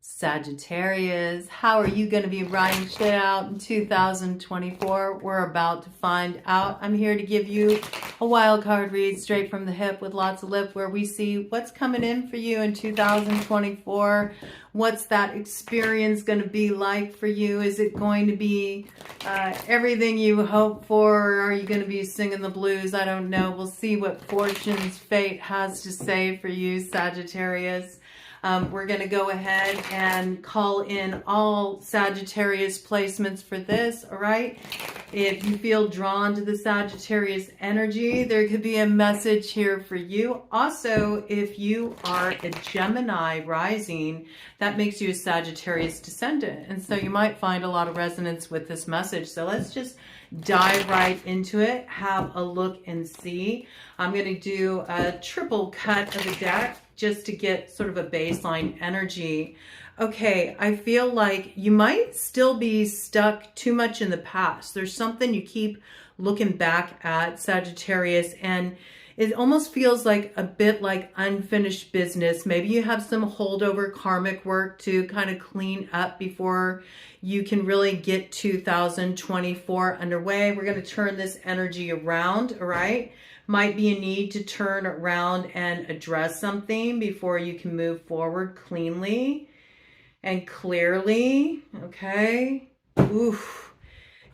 Sagittarius, how are you going to be riding shit out in 2024? We're about to find out. I'm here to give you a wild card read straight from the hip with lots of lip, where we see what's coming in for you in 2024. What's that experience going to be like for you? Is it going to be everything you hope for, or are you going to be singing the blues? I don't know. We'll see what fortune's fate has to say for you, Sagittarius. We're going to go ahead and call in all Sagittarius placements for this, all right? If you feel drawn to the Sagittarius energy, there could be a message here for you. Also, if you are a Gemini rising, that makes you a Sagittarius Descendant. And so you might find a lot of resonance with this message. So let's just dive right into it, have a look and see. I'm going to do a triple cut of the deck just to get sort of a baseline energy. Okay, I feel like you might still be stuck too much in the past. There's something you keep looking back at, Sagittarius, and it almost feels like a bit like unfinished business. Maybe you have some holdover karmic work to kind of clean up before you can really get 2024 underway. We're going to turn this energy around, all right? Might be a need to turn around and address something before you can move forward cleanly and clearly, okay? Oof.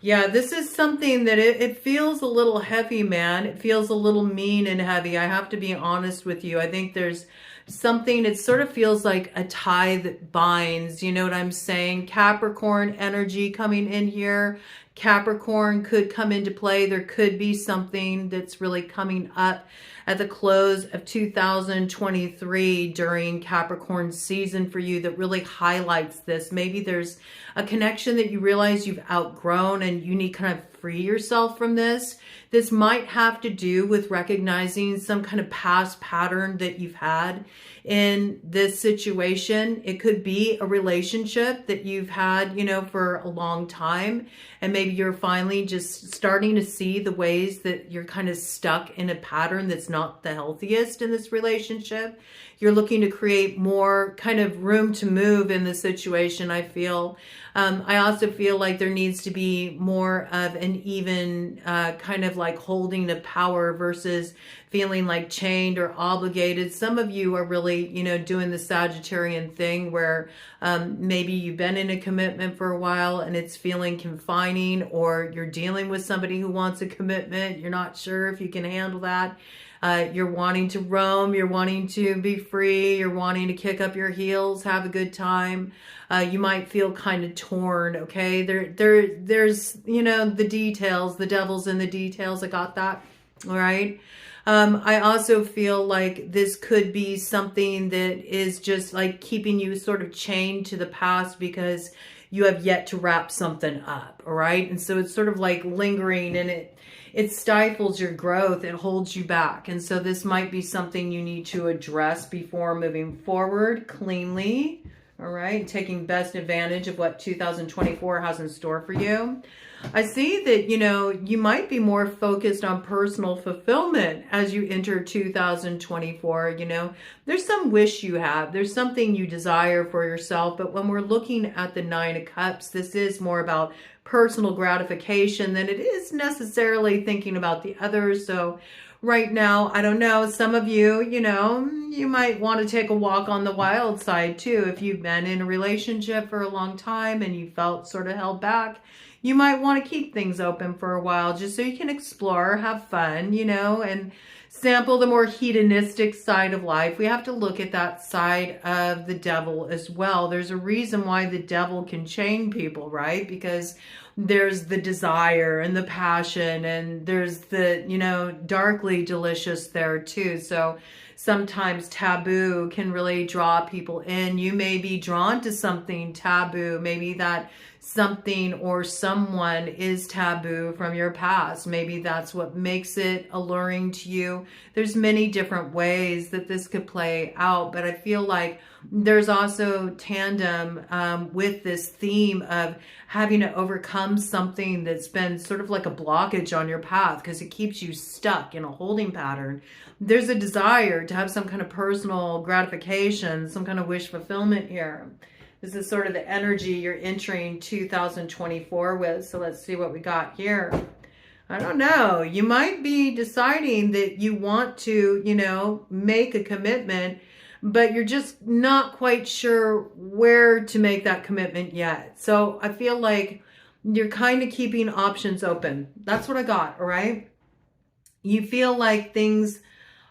Yeah, this is something that it feels a little heavy, man. It feels a little mean and heavy. I have to be honest with you. I think there's something, it sort of feels like a tie that binds. You know what I'm saying? Capricorn energy coming in here. Capricorn could come into play. There could be something that's really coming up at the close of 2023 during Capricorn season for you that really highlights this. Maybe there's a connection that you realize you've outgrown and you need to kind of free yourself from this. This might have to do with recognizing some kind of past pattern that you've had in this situation. It could be a relationship that you've had, you know, for a long time. And maybe you're finally just starting to see the ways that you're kind of stuck in a pattern that's not the healthiest in this relationship. You're looking to create more kind of room to move in the situation, I feel. I also feel like there needs to be more of an even kind of like holding of power versus feeling like chained or obligated. Some of you are really, you know, doing the Sagittarian thing where maybe you've been in a commitment for a while and it's feeling confining, or you're dealing with somebody who wants a commitment. You're not sure if you can handle that. You're wanting to roam, you're wanting to be free, you're wanting to kick up your heels, have a good time. You might feel kind of torn, okay? There's, you know, the details, the devil's in the details. I got that, all right? I also feel like this could be something that is just like keeping you sort of chained to the past because you have yet to wrap something up, all right? And so it's sort of like lingering, and it stifles your growth. It holds you back. And so this might be something you need to address before moving forward cleanly, all right? Taking best advantage of what 2024 has in store for you. I see that, you know, you might be more focused on personal fulfillment as you enter 2024. You know, there's some wish you have. There's something you desire for yourself. But when we're looking at the Nine of Cups, this is more about personal gratification than it is necessarily thinking about the others. So right now, I don't know, some of you, you know, you might want to take a walk on the wild side too. If you've been in a relationship for a long time and you felt sort of held back, you might want to keep things open for a while just so you can explore, have fun, you know, and sample the more hedonistic side of life. We have to look at that side of the devil as well. There's a reason why the devil can chain people, right? Because there's the desire and the passion, and there's the, you know, darkly delicious there too. So sometimes taboo can really draw people in. You may be drawn to something taboo. Maybe that something or someone is taboo from your past. Maybe that's what makes it alluring to you. There's many different ways that this could play out, but I feel like there's also tandem with this theme of having to overcome something that's been sort of like a blockage on your path because it keeps you stuck in a holding pattern. There's a desire to have some kind of personal gratification, some kind of wish fulfillment here. This is sort of the energy you're entering 2024 with. So let's see what we got here. I don't know. You might be deciding that you want to, you know, make a commitment, but you're just not quite sure where to make that commitment yet. So I feel like you're kind of keeping options open. That's what I got, all right? You feel like things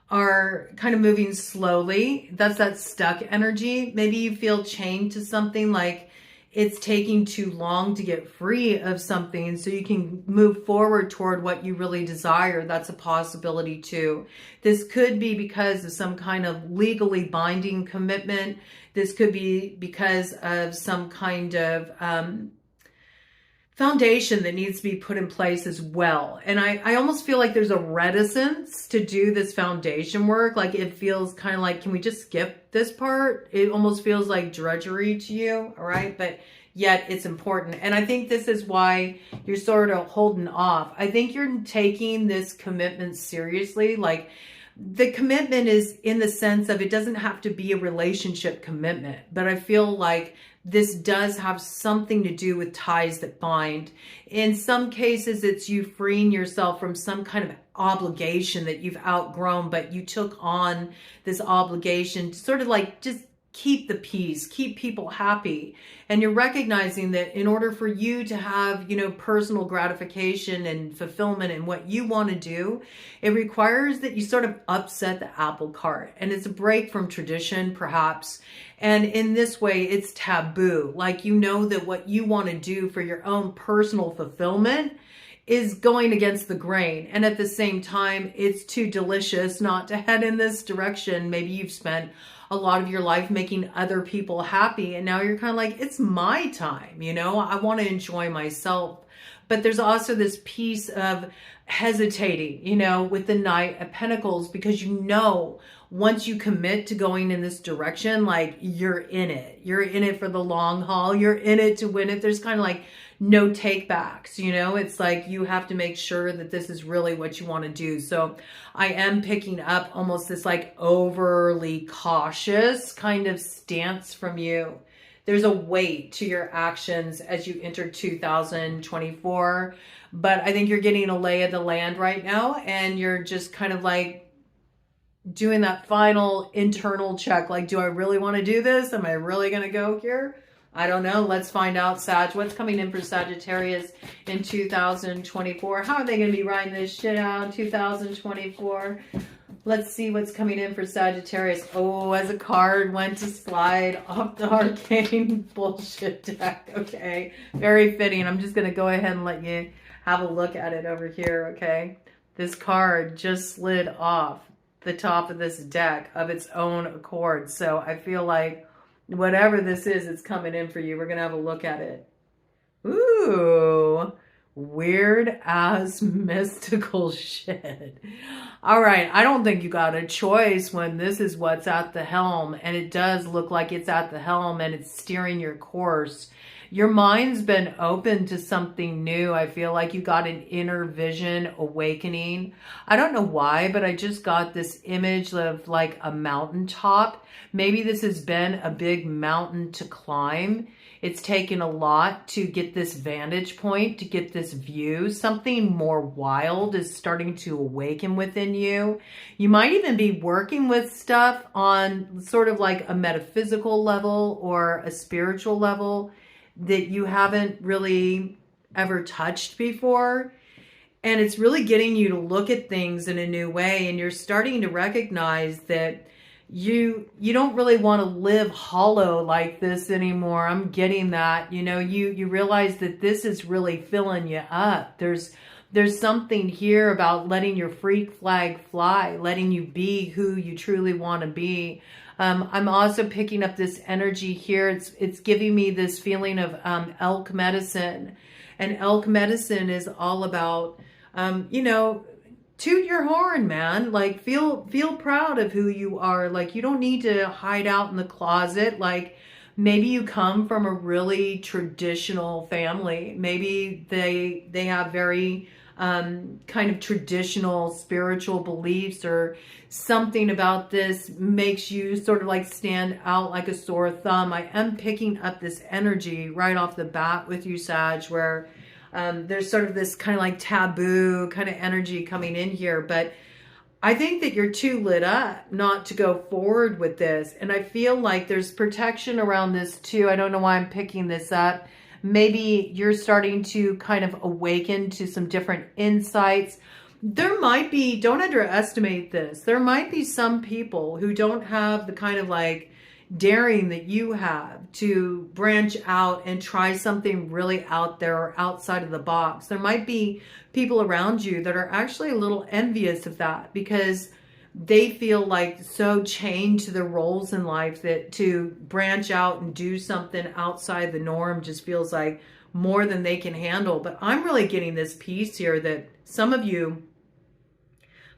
are kind of moving slowly. That's that stuck energy. Maybe you feel chained to something, like it's taking too long to get free of something so you can move forward toward what you really desire. That's a possibility too. This could be because of some kind of legally binding commitment. This could be because of some kind of foundation that needs to be put in place as well. And I almost feel like there's a reticence to do this foundation work. Like it feels kind of like, can we just skip this part? It almost feels like drudgery to you, all right? But yet it's important. And I think this is why you're sort of holding off. I think you're taking this commitment seriously. Like the commitment is in the sense of it doesn't have to be a relationship commitment, but I feel like this does have something to do with ties that bind. In some cases, it's you freeing yourself from some kind of obligation that you've outgrown, but you took on this obligation to sort of like just keep the peace, keep people happy. And you're recognizing that in order for you to have, you know, personal gratification and fulfillment in what you want to do, it requires that you sort of upset the apple cart. And it's a break from tradition, perhaps. And in this way, it's taboo. Like, you know that what you want to do for your own personal fulfillment is going against the grain. And at the same time, it's too delicious not to head in this direction. Maybe you've spent a lot of your life making other people happy, and now you're kind of like, it's my time, you know, I want to enjoy myself. But there's also this piece of hesitating, you know, with the Knight of Pentacles, because you know, once you commit to going in this direction, like you're in it. You're in it for the long haul. You're in it to win it. There's kind of like no take backs, you know, it's like you have to make sure that this is really what you want to do. So I am picking up almost this like overly cautious kind of stance from you. There's a weight to your actions as you enter 2024, but I think you're getting a lay of the land right now, and you're just kind of like doing that final internal check. Like, do I really want to do this? Am I really going to go here? I don't know. Let's find out, Sag. What's coming in for Sagittarius in 2024? How are they going to be riding this shit out in 2024? Let's see what's coming in for Sagittarius. Oh, as a card went to slide off the arcane bullshit deck. Okay. Very fitting. I'm just going to go ahead and let you have a look at it over here. Okay. This card just slid off the top of this deck of its own accord. So I feel like whatever this is, it's coming in for you. We're going to have a look at it. Ooh, weird ass mystical shit. All right. I don't think you got a choice when this is what's at the helm, and it does look like it's at the helm and it's steering your course. Your mind's been open to something new. I feel like you got an inner vision awakening. I don't know why, but I just got this image of like a mountaintop. Maybe this has been a big mountain to climb. It's taken a lot to get this vantage point, to get this view. Something more wild is starting to awaken within you. You might even be working with stuff on sort of like a metaphysical level or a spiritual level that you haven't really ever touched before. And it's really getting you to look at things in a new way. And you're starting to recognize that you don't really want to live hollow like this anymore. I'm getting that. You know, you realize that this is really filling you up. There's something here about letting your freak flag fly, letting you be who you truly want to be. I'm also picking up this energy here. It's giving me this feeling of elk medicine. And elk medicine is all about, you know, toot your horn, man. Like, feel proud of who you are. Like, you don't need to hide out in the closet. Like, maybe you come from a really traditional family. Maybe they have very kind of traditional spiritual beliefs, or something about this makes you sort of like stand out like a sore thumb. I am picking up this energy right off the bat with you, Sag, where there's sort of this kind of like taboo kind of energy coming in here. But I think that you're too lit up not to go forward with this. And I feel like there's protection around this too. I don't know why I'm picking this up. Maybe you're starting to kind of awaken to some different insights. There might be, don't underestimate this, there might be some people who don't have the kind of like daring that you have to branch out and try something really out there or outside of the box. There might be people around you that are actually a little envious of that, because they feel like so chained to their roles in life that to branch out and do something outside the norm just feels like more than they can handle. But I'm really getting this piece here that some of you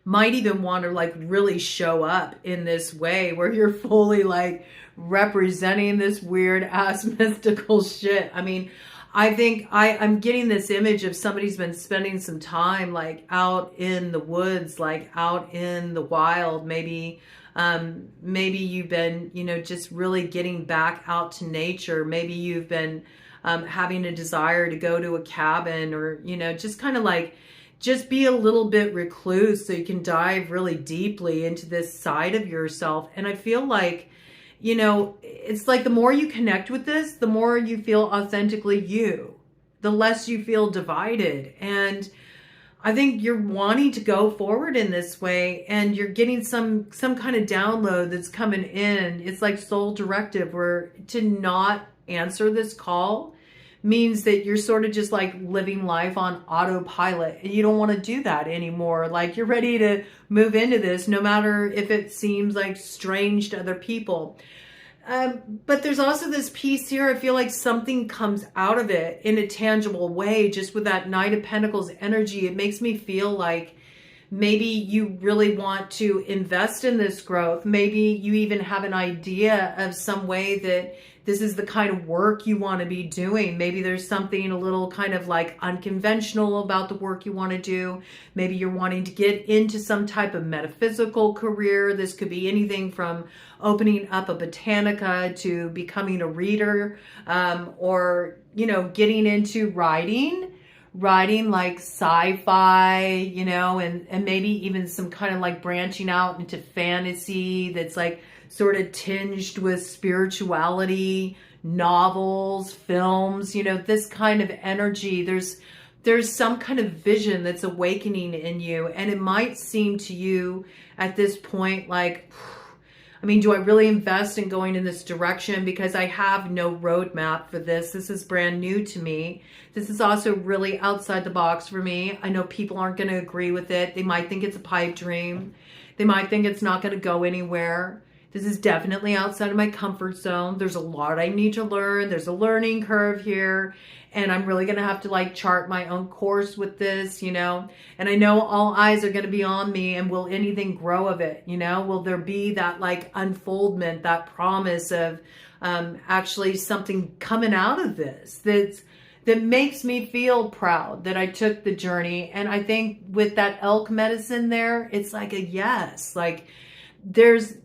might even want to like really show up in this way where you're fully like representing this weird ass mystical shit. I mean, I think I'm getting this image of somebody's been spending some time like out in the woods, like out in the wild. Maybe you've been, you know, just really getting back out to nature. Maybe you've been having a desire to go to a cabin, or, you know, just kind of like just be a little bit recluse so you can dive really deeply into this side of yourself. And I feel like, you know, it's like the more you connect with this, the more you feel authentically you, the less you feel divided. And I think you're wanting to go forward in this way, and you're getting some kind of download that's coming in. It's like soul directive, where to not answer this call means that you're sort of just like living life on autopilot, and you don't want to do that anymore. Like, you're ready to move into this, no matter if it seems like strange to other people. But there's also this piece here. I feel like something comes out of it in a tangible way. Just with that Knight of Pentacles energy, it makes me feel like maybe you really want to invest in this growth. Maybe you even have an idea of some way that this is the kind of work you want to be doing. Maybe there's something a little kind of like unconventional about the work you want to do. Maybe you're wanting to get into some type of metaphysical career. This could be anything from opening up a botanica to becoming a reader, or, you know, getting into writing like sci-fi, you know, and maybe even some kind of like branching out into fantasy that's like sort of tinged with spirituality, novels, films, you know, this kind of energy. There's some kind of vision that's awakening in you. And it might seem to you at this point like, I mean, do I really invest in going in this direction? Because I have no roadmap for this. This is brand new to me. This is also really outside the box for me. I know people aren't going to agree with it. They might think it's a pipe dream. They might think it's not going to go anywhere. This is definitely outside of my comfort zone. There's a lot I need to learn. There's a learning curve here. And I'm really going to have to like chart my own course with this, you know. And I know all eyes are going to be on me, and will anything grow of it, you know? Will there be that like unfoldment, that promise of actually something coming out of this that makes me feel proud that I took the journey? And I think with that elk medicine there, it's like a yes. Like there's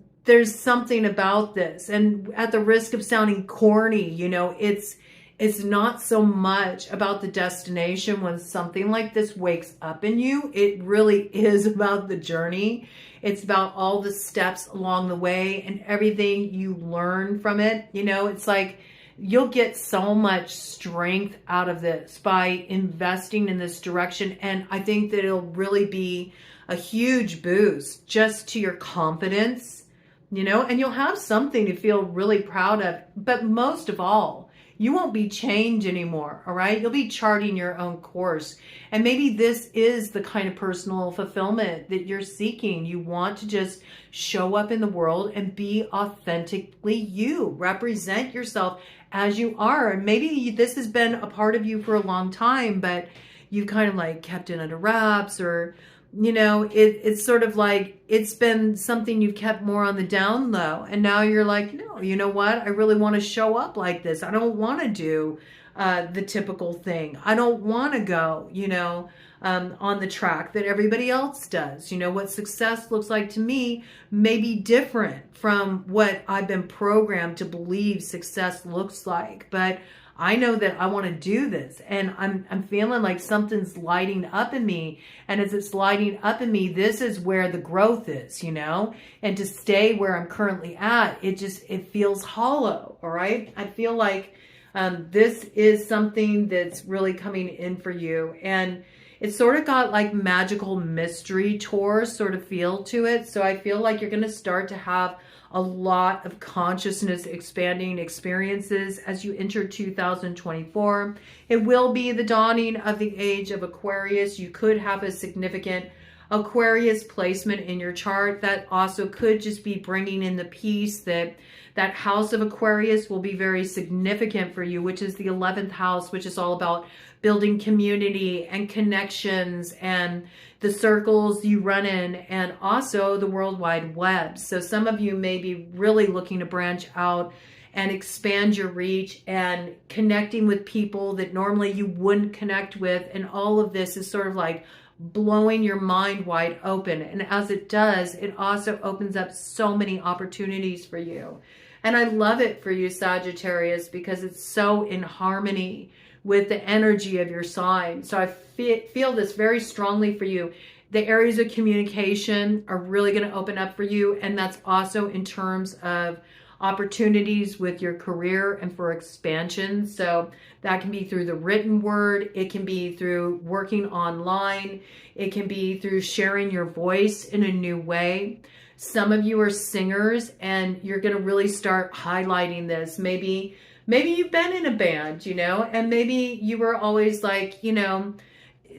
something about this. And at the risk of sounding corny, you know, it's not so much about the destination. When something like this wakes up in you, it really is about the journey. It's about all the steps along the way and everything you learn from it. You know, it's like you'll get so much strength out of this by investing in this direction. And I think that it'll really be a huge boost just to your confidence, you know, and you'll have something to feel really proud of. But most of all, you won't be chained anymore, all right? You'll be charting your own course. And maybe this is the kind of personal fulfillment that you're seeking. You want to just show up in the world and be authentically you. Represent yourself as you are. And maybe this has been a part of you for a long time, but you've kind of like kept it under wraps, or, you know, it's sort of like it's been something you've kept more on the down low. And now you're like, no, you know what? I really want to show up like this. I don't want to do the typical thing. I don't want to go, you know, on the track that everybody else does. You know, what success looks like to me may be different from what I've been programmed to believe success looks like. But I know that I want to do this, and I'm feeling like something's lighting up in me. And as it's lighting up in me, this is where the growth is, you know, and to stay where I'm currently at, it feels hollow. All right. I feel like this is something that's really coming in for you. And it's sort of got like magical mystery tour sort of feel to it. So I feel like you're going to start to have a lot of consciousness expanding experiences as you enter 2024. It will be the dawning of the age of Aquarius. You could have a significant Aquarius placement in your chart. That also could just be bringing in the peace that house of Aquarius will be very significant for you, which is the 11th house, which is all about building community and connections and the circles you run in, and also the World Wide Web. So some of you may be really looking to branch out and expand your reach and connecting with people that normally you wouldn't connect with. And all of this is sort of like blowing your mind wide open. And as it does, it also opens up so many opportunities for you. And I love it for you, Sagittarius, because it's so in harmony with the energy of your sign. So I feel this very strongly for you. The areas of communication are really going to open up for you. And that's also in terms of opportunities with your career and for expansion. So that can be through the written word. It can be through working online. It can be through sharing your voice in a new way. Some of you are singers, and you're going to really start highlighting this. Maybe you've been in a band, you know, and maybe you were always like, you know,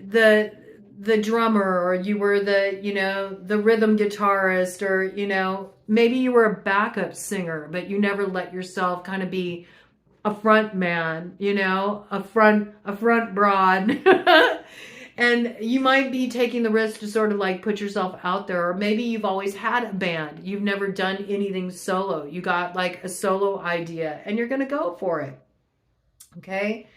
the drummer, or you were the, you know, the rhythm guitarist, or, you know, maybe you were a backup singer, but you never let yourself kind of be a front man, you know, a front broad. And you might be taking the risk to sort of like put yourself out there. Or maybe you've always had a band. You've never done anything solo. You got like a solo idea and you're going to go for it. Okay.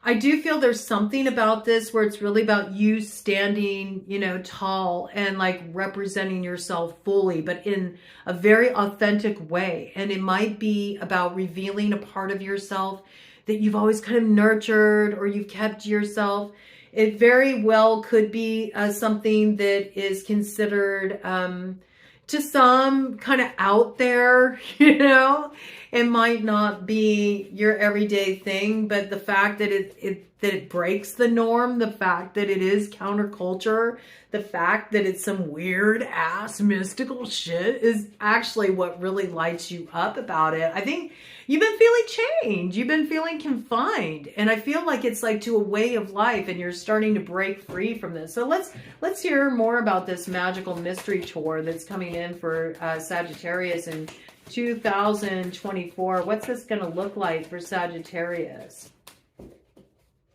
I do feel there's something about this where it's really about you standing, you know, tall and like representing yourself fully, but in a very authentic way. And it might be about revealing a part of yourself that you've always kind of nurtured, or you've kept to yourself. It very well could be something that is considered to some kind of out there, you know. It might not be your everyday thing, but the fact that it breaks the norm, the fact that it is counterculture, the fact that it's some weird ass mystical shit is actually what really lights you up about it. I think you've been feeling change. You've been feeling confined. And I feel like it's like to a way of life, and you're starting to break free from this. So let's hear more about this magical mystery tour that's coming in for Sagittarius in 2024. What's this going to look like for Sagittarius?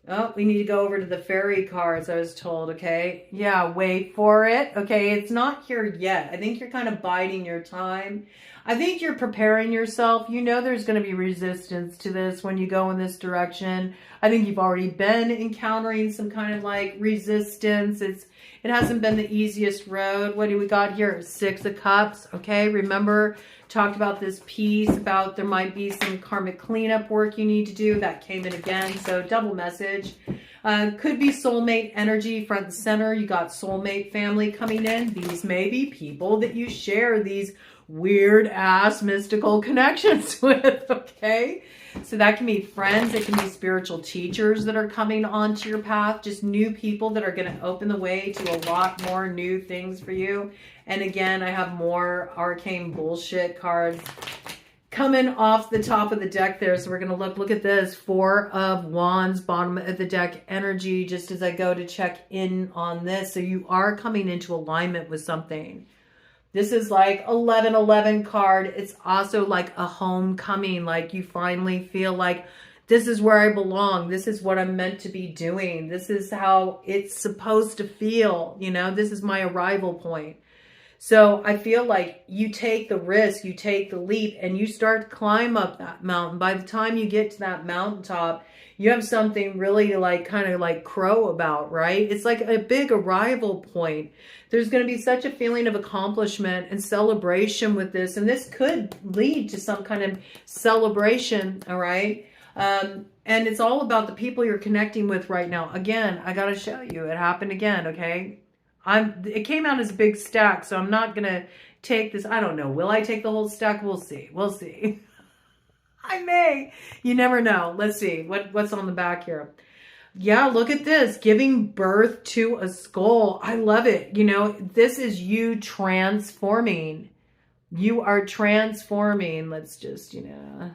Oh, we need to go over to the fairy cards, I was told. Okay. Yeah, wait for it. Okay, it's not here yet. I think you're kind of biding your time. I think you're preparing yourself. You know there's going to be resistance to this when you go in this direction. I think you've already been encountering some kind of like resistance. It hasn't been the easiest road. What do we got here? 6 of Cups. Okay, remember, talked about this piece about there might be some karmic cleanup work you need to do. That came in again, so double message. Could be soulmate energy front and center. You got soulmate family coming in. These may be people that you share these weird ass mystical connections with, okay? So that can be friends. It can be spiritual teachers that are coming onto your path. Just new people that are going to open the way to a lot more new things for you. And again, I have more arcane bullshit cards coming off the top of the deck there. So we're going to look at this 4 of Wands, bottom of the deck energy, just as I go to check in on this. So you are coming into alignment with something. This is like 1111 card. It's also like a homecoming. Like you finally feel like this is where I belong. This is what I'm meant to be doing. This is how it's supposed to feel. You know, this is my arrival point. So I feel like you take the risk, you take the leap, and you start to climb up that mountain. By the time you get to that mountaintop, you have something really to like kind of like crow about, right? It's like a big arrival point. There's going to be such a feeling of accomplishment and celebration with this. And this could lead to some kind of celebration, all right? And it's all about the people you're connecting with right now. Again, I got to show you. It happened again, okay? It came out as a big stack, so I'm not going to take this. I don't know. Will I take the whole stack? We'll see. We'll see. I may. You never know. Let's see. What's on the back here? Yeah, look at this. Giving birth to a skull. I love it. You know, this is you transforming. You are transforming. Let's just, you know,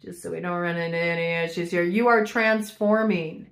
just so we don't run into any issues here. You are transforming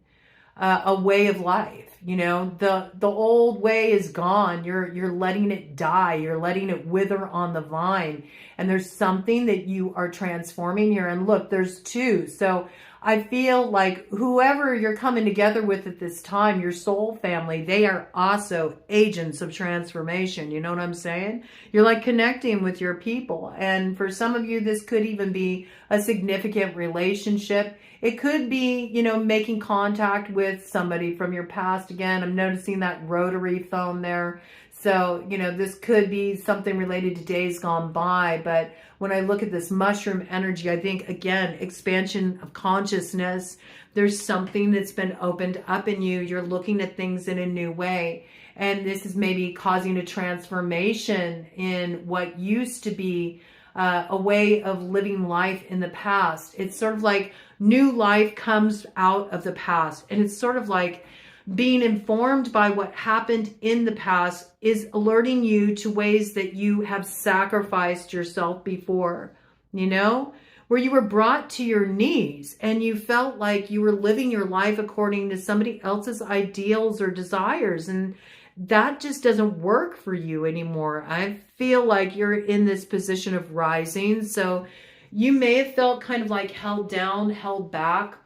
a way of life. You know, the old way is gone. You're letting it die. You're letting it wither on the vine. And there's something that you are transforming here. And look, there's two. So I feel like whoever you're coming together with at this time, your soul family, they are also agents of transformation. You know what I'm saying? You're like connecting with your people. And for some of you, this could even be a significant relationship. It could be, you know, making contact with somebody from your past. Again, I'm noticing that rotary phone there. So, you know, this could be something related to days gone by. But when I look at this mushroom energy, I think, again, expansion of consciousness. There's something that's been opened up in you. You're looking at things in a new way. And this is maybe causing a transformation in what used to be a way of living life in the past. It's sort of like new life comes out of the past. And it's sort of like being informed by what happened in the past is alerting you to ways that you have sacrificed yourself before, you know, where you were brought to your knees and you felt like you were living your life according to somebody else's ideals or desires. And that just doesn't work for you anymore. I feel like you're in this position of rising. So you may have felt kind of like held down, held back.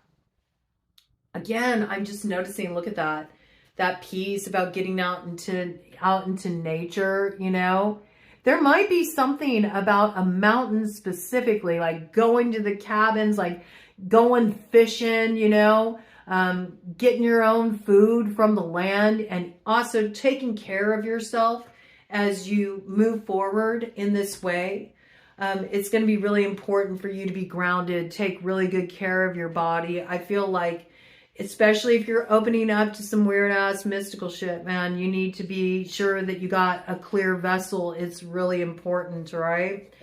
Again, I'm just noticing, look at that piece about getting out into nature, you know. There might be something about a mountain specifically, like going to the cabins, like going fishing, you know, getting your own food from the land, and also taking care of yourself as you move forward in this way. It's going to be really important for you to be grounded, take really good care of your body. I feel like, especially if you're opening up to some weird ass mystical shit, man, you need to be sure that you got a clear vessel. It's really important, right?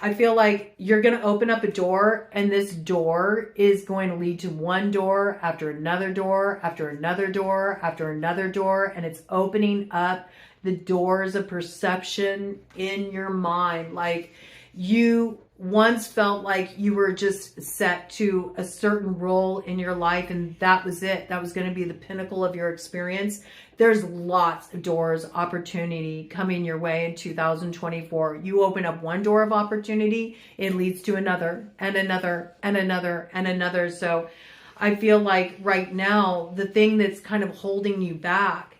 I feel like you're going to open up a door, and this door is going to lead to one door after another door, after another door, after another door. And it's opening up the doors of perception in your mind. Like, you once felt like you were just set to a certain role in your life, and that was it. That was going to be the pinnacle of your experience. There's lots of doors, opportunity coming your way in 2024. You open up one door of opportunity, it leads to another and another and another and another. So I feel like right now, the thing that's kind of holding you back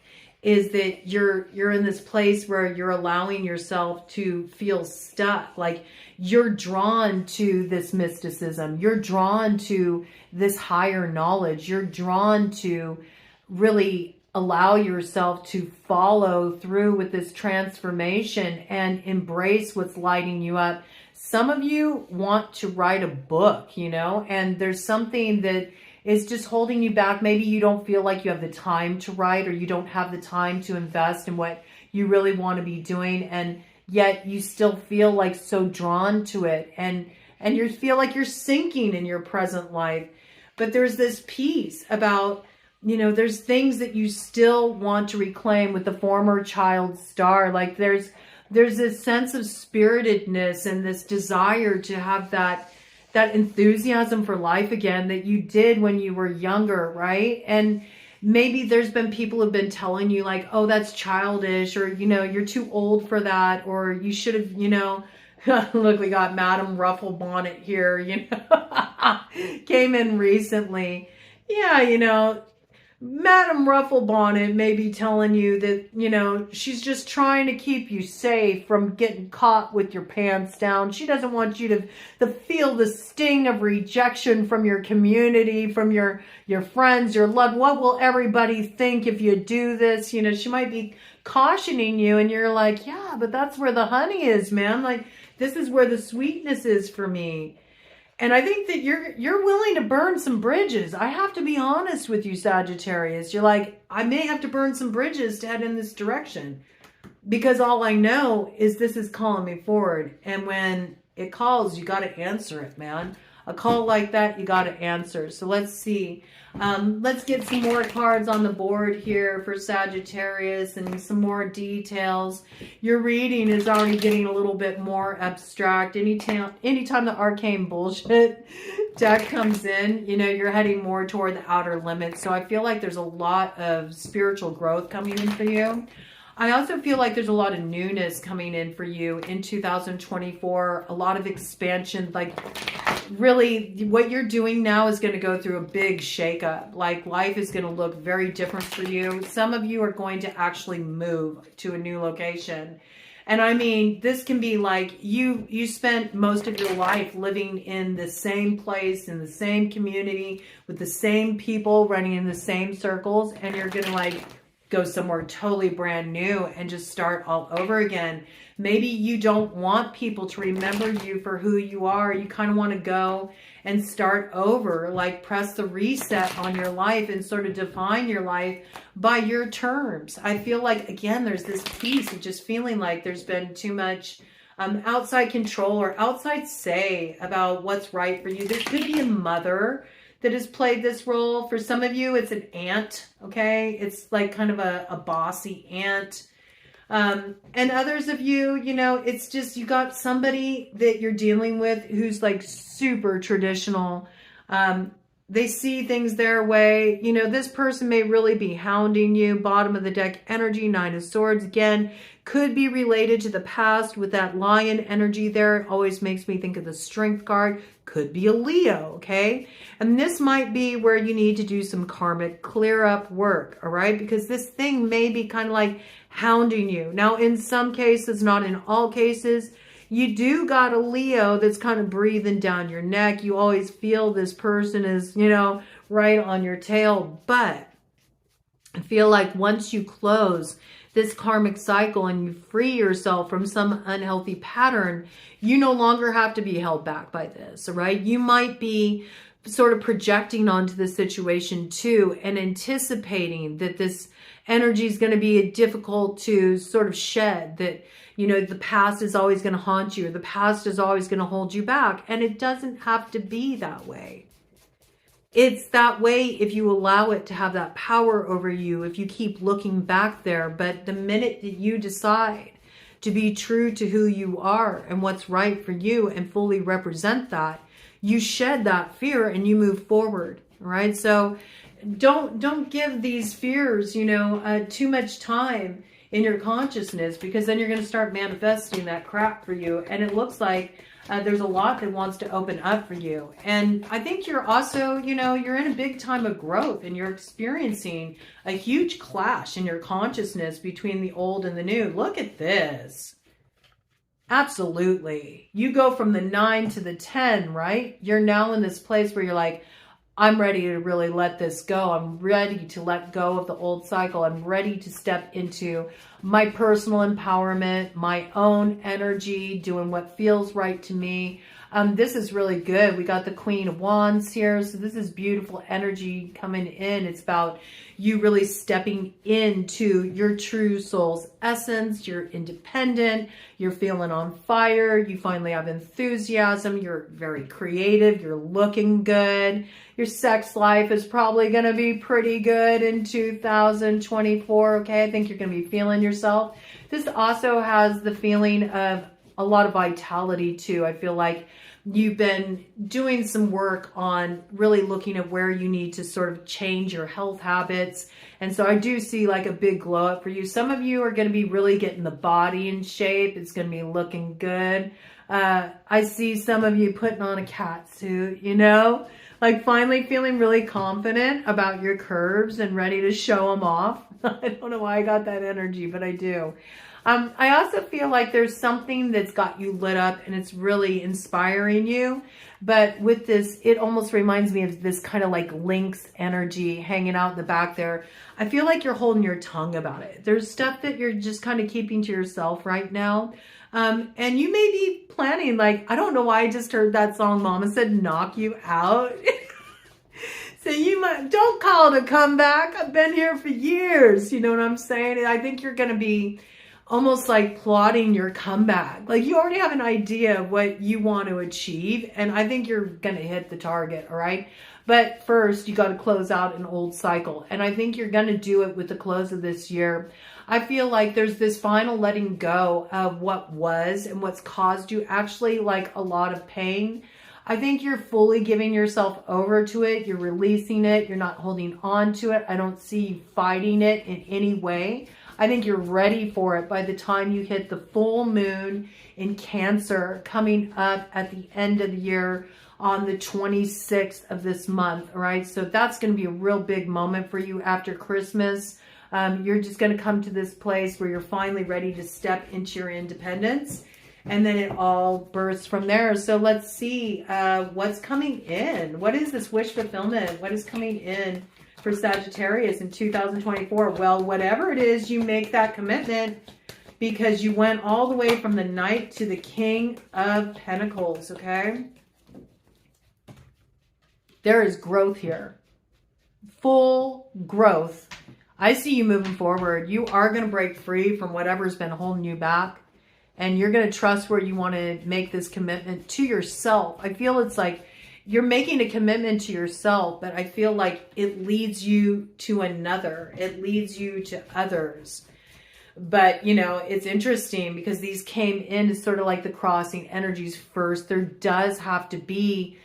is that you're in this place where you're allowing yourself to feel stuck. Like, you're drawn to this mysticism. You're drawn to this higher knowledge. You're drawn to really allow yourself to follow through with this transformation and embrace what's lighting you up. Some of you want to write a book, you know, and there's something that is just holding you back. Maybe you don't feel like you have the time to write, or you don't have the time to invest in what you really want to be doing, and yet you still feel like so drawn to it, and you feel like you're sinking in your present life. But there's this piece about, you know, there's things that you still want to reclaim with the former child star. Like, there's this sense of spiritedness and this desire to have that enthusiasm for life again that you did when you were younger, right? And maybe there's been people who've been telling you like, oh, that's childish, or, you know, you're too old for that, or you should have, you know, look, we got Madam Rufflebonnet here, you know, came in recently. Yeah, you know, Madam Rufflebonnet may be telling you that, you know, she's just trying to keep you safe from getting caught with your pants down. She doesn't want you to feel the sting of rejection from your community, from your friends, your loved. What will everybody think if you do this? You know, she might be cautioning you, and you're like, yeah, but that's where the honey is, man. Like, this is where the sweetness is for me. And I think that you're willing to burn some bridges. I have to be honest with you, Sagittarius. You're like, I may have to burn some bridges to head in this direction, because all I know is this is calling me forward. And when it calls, you got to answer it, man. A call like that, you got to answer. So let's see. Let's get some more cards on the board here for Sagittarius and some more details. Your reading is already getting a little bit more abstract. Anytime the arcane bullshit deck comes in, you know, you're heading more toward the outer limits. So I feel like there's a lot of spiritual growth coming in for you. I also feel like there's a lot of newness coming in for you in 2024, a lot of expansion. Like, really, what you're doing now is going to go through a big shakeup. Like, life is going to look very different for you. Some of you are going to actually move to a new location. And I mean, this can be like you spent most of your life living in the same place, in the same community, with the same people, running in the same circles, and you're going to like go somewhere totally brand new and just start all over again. Maybe you don't want people to remember you for who you are. You kind of want to go and start over, like press the reset on your life and sort of define your life by your terms. I feel like, again, there's this piece of just feeling like there's been too much outside control or outside say about what's right for you. There could be a mother that has played this role. For some of you, it's an aunt, okay? It's like kind of a bossy aunt. And others of you, you know, it's just you got somebody that you're dealing with who's like super traditional. They see things their way. You know, this person may really be hounding you. Bottom of the deck energy, Nine of Swords. Again, could be related to the past with that lion energy there. It always makes me think of the Strength card. Could be a Leo, okay? And this might be where you need to do some karmic clear up work, all right? Because this thing may be kind of like hounding you. Now, in some cases, not in all cases, you do got a Leo that's kind of breathing down your neck. You always feel this person is, you know, right on your tail. But I feel like once you close this karmic cycle and you free yourself from some unhealthy pattern, you no longer have to be held back by this, all right? You might be sort of projecting onto the situation too and anticipating that this energy is going to be difficult to sort of shed, that, you know, the past is always going to haunt you, or the past is always going to hold you back. And it doesn't have to be that way. It's that way if you allow it to have that power over you, if you keep looking back there. But the minute that you decide to be true to who you are and what's right for you and fully represent that, you shed that fear and you move forward, right? So don't give these fears, you know, too much time in your consciousness, because then you're going to start manifesting that crap for you. And it looks like there's a lot that wants to open up for you. And I think you're also, you know, you're in a big time of growth and you're experiencing a huge clash in your consciousness between the old and the new. Look at this. Absolutely. You go from the 9 to the 10, right? You're now in this place where you're like, I'm ready to really let this go. I'm ready to let go of the old cycle. I'm ready to step into my personal empowerment, my own energy, doing what feels right to me. This is really good. We got the Queen of Wands here. So this is beautiful energy coming in. It's about you really stepping into your true soul's essence. You're independent. You're feeling on fire. You finally have enthusiasm. You're very creative. You're looking good. Your sex life is probably going to be pretty good in 2024. Okay, I think you're going to be feeling yourself. This also has the feeling of a lot of vitality too. I feel like you've been doing some work on really looking at where you need to sort of change your health habits. And so I do see like a big glow up for you. Some of you are going to be really getting the body in shape. It's going to be looking good. I see some of you putting on a cat suit, you know, Like finally feeling really confident about your curves and ready to show them off. I don't know why I got that energy, but I do. I also feel like there's something that's got you lit up and it's really inspiring you. But with this, it almost reminds me of this kind of like lynx energy hanging out in the back there. I feel like you're holding your tongue about it. There's stuff that you're just kind of keeping to yourself right now. And you may be planning, like, I don't know why I just heard that song, Mama Said, knock you out. So you might, don't call it a comeback. I've been here for years. You know what I'm saying? And I think you're going to be almost like plotting your comeback. Like you already have an idea of what you want to achieve. And I think you're going to hit the target. All right. But first you got to close out an old cycle. And I think you're going to do it with the close of this year. I feel like there's this final letting go of what was and what's caused you actually like a lot of pain. I think you're fully giving yourself over to it. You're releasing it. You're not holding on to it. I don't see you fighting it in any way. I think you're ready for it by the time you hit the full moon in Cancer coming up at the end of the year on the 26th of this month. All right. So that's going to be a real big moment for you after Christmas. You're just going to come to this place where you're finally ready to step into your independence. And then it all bursts from there. So let's see what's coming in. What is this wish fulfillment? What is coming in for Sagittarius in 2024? Well, whatever it is, you make that commitment because you went all the way from the Knight to the King of Pentacles, okay? There is growth here. Full growth. I see you moving forward. You are going to break free from whatever's been holding you back. And you're going to trust where you want to make this commitment to yourself. I feel it's like you're making a commitment to yourself, but I feel like it leads you to another. It leads you to others. But, you know, it's interesting because these came in as sort of like the crossing energies first. There does have to be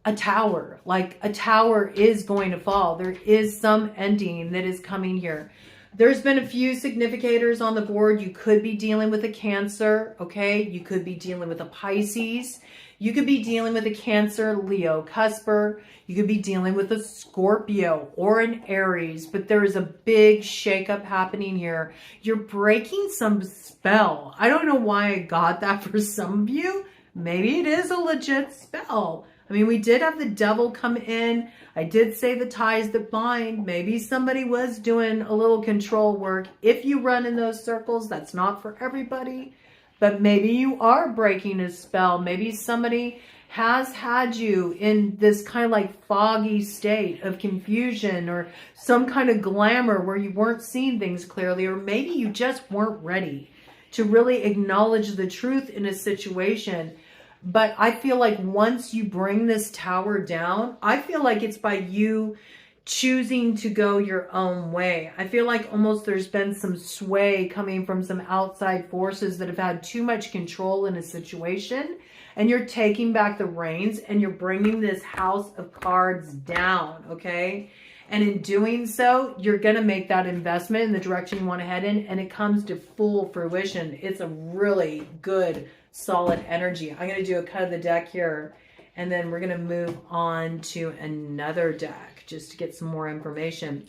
a tower. Like a tower is going to fall. There is some ending that is coming here. There's been a few significators on the board. You could be dealing with a Cancer, okay? You could be dealing with a Pisces. You could be dealing with a Cancer, Leo, Cusper. You could be dealing with a Scorpio or an Aries. But there is a big shakeup happening here. You're breaking some spell. I don't know why I got that for some of you. Maybe it is a legit spell. I mean, we did have the devil come in. I did say the ties that bind. Maybe somebody was doing a little control work. If you run in those circles, that's not for everybody. But maybe you are breaking a spell. Maybe somebody has had you in this kind of like foggy state of confusion or some kind of glamour where you weren't seeing things clearly. Or maybe you just weren't ready to really acknowledge the truth in a situation. But I feel like once you bring this tower down, I feel like it's by you choosing to go your own way. I feel like almost there's been some sway coming from some outside forces that have had too much control in a situation. And you're taking back the reins and you're bringing this house of cards down, okay? And in doing so, you're going to make that investment in the direction you want to head in. And it comes to full fruition. It's a really good solid energy. I'm going to do a cut of the deck here and then we're going to move on to another deck just to get some more information.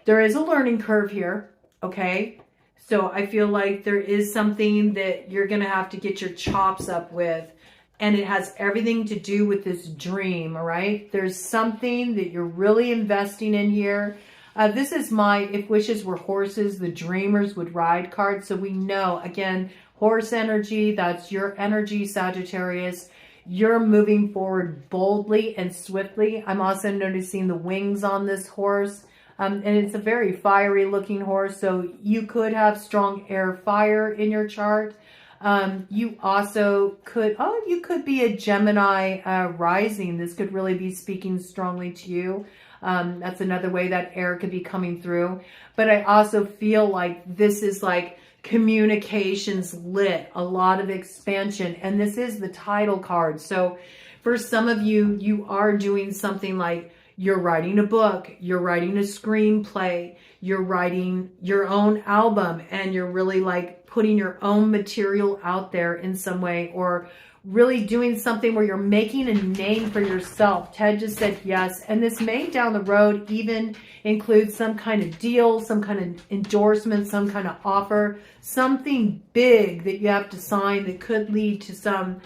There is a learning curve here, okay? So I feel like there is something that you're going to have to get your chops up with, and it has everything to do with this dream, all right? There's something that you're really investing in here. This is my If Wishes Were Horses, the Dreamers Would Ride card. So we know, again, horse energy, that's your energy, Sagittarius. You're moving forward boldly and swiftly. I'm also noticing the wings on this horse. And it's a very fiery looking horse. So you could have strong air fire in your chart. You also could, you could be a Gemini rising. This could really be speaking strongly to you. That's another way that air could be coming through. But I also feel like this is like communications lit, a lot of expansion. And this is the title card. So for some of you, you are doing something like you're writing a book, you're writing a screenplay, you're writing your own album, and you're really like putting your own material out there in some way, or really doing something where you're making a name for yourself. Ted just said yes. And this may down the road even include some kind of deal, some kind of endorsement, some kind of offer, something big that you have to sign that could lead to some